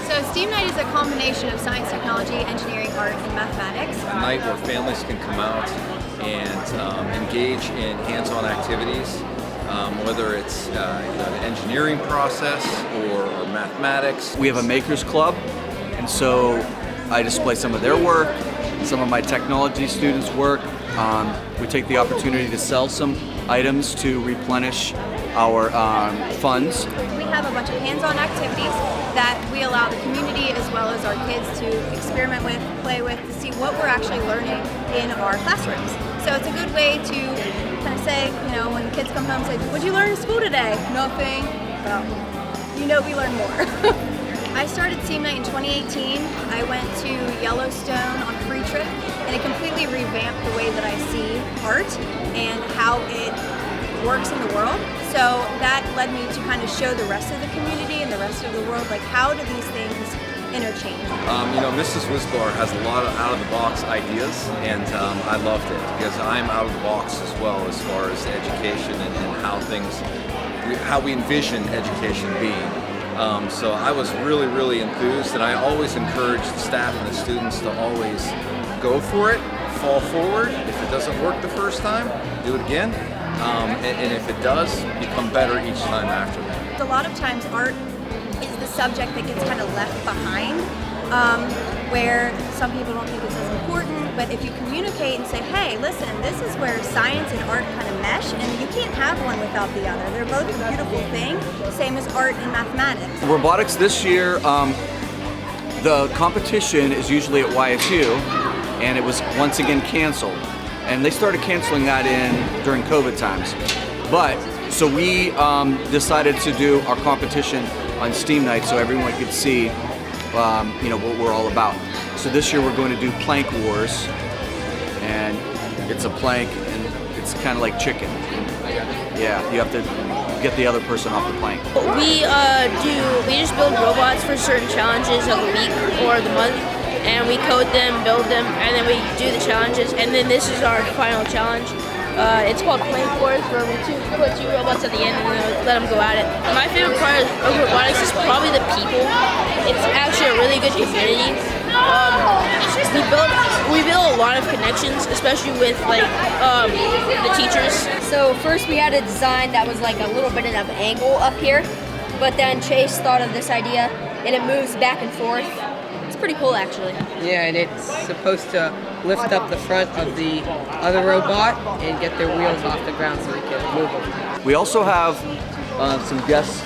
So STEAM Night is a combination of science, technology, engineering, art, and mathematics. A night where families can come out and engage in hands-on activities, whether it's the engineering process or mathematics. We have a makers club, and so I display some of their work, some of my technology students' work. We take the opportunity to sell some items to replenish our funds. We have a bunch of hands-on activities that we allow the community as well as our kids to experiment with, play with, to see what we're actually learning in our classrooms. So it's a good way to kind of say, when the kids come home and say, "What'd you learn in school today?" "Nothing." Well, we learn more. I started STEAM Night in 2018. I went to Yellowstone on a free trip, and it completely revamped the way that I see art and how it works in the world. So that led me to kind of show the rest of the community and the rest of the world, like, how do these things interchange? Mrs. Wisbar has a lot of out-of-the-box ideas, and I loved it because I'm out of the box as well as far as education and how we envision education being. So I was really, really enthused, and I always encourage the staff and the students to always go for it, fall forward. If it doesn't work the first time, do it again. And if it does, become better each time after that. A lot of times art is the subject that gets kind of left behind, where some people don't think it's as important, but if you communicate and say, "Hey, listen, this is where science and art kind of mesh, and you can't have one without the other. They're both a beautiful thing, same as art and mathematics." Robotics this year, the competition is usually at YSU, and it was once again canceled. And they started canceling that during COVID times. But, so we decided to do our competition on STEAM Night so everyone could see what we're all about. So this year we're going to do plank wars, and it's a plank, and it's kind of like chicken. Yeah, you have to get the other person off the plank. We just build robots for certain challenges of the week or the month, and we code them, build them, and then we do the challenges, and then this is our final challenge. It's called Plank Wars, where we put two robots at the end and let them go at it. My favorite part of robotics is probably the people. It's actually a really good community. We build a lot of connections, especially with the teachers. So first we had a design that was like a little bit of an angle up here, but then Chase thought of this idea, and it moves back and forth. It's pretty cool, actually. Yeah, and it's supposed to lift up the front of the other robot and get their wheels off the ground so we can move them. We also have some guests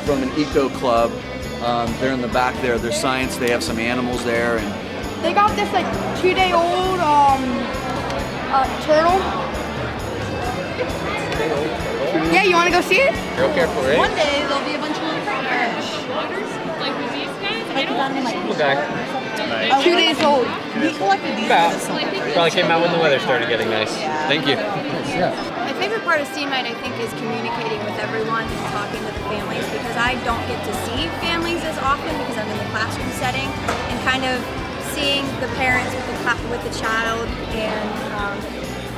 from an eco club. They're in the back there. There's science. They have some animals there, and they got this 2-day-old turtle. Yeah, you want to go see it? Real careful, right? One day there'll be a bunch of little fish. Like with these guys? Okay. 2 days old. We collected these. Probably came out when the weather started getting nice. Thank you. My favorite part of STEAM Night, I think, is communicating with everyone and talking to the families, because I don't get to see families as often because I'm in the classroom setting, and kind of seeing the parents with the child and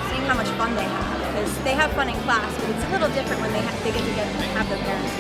seeing how much fun they have, because they have fun in class, but it's a little different when they get to have their parents.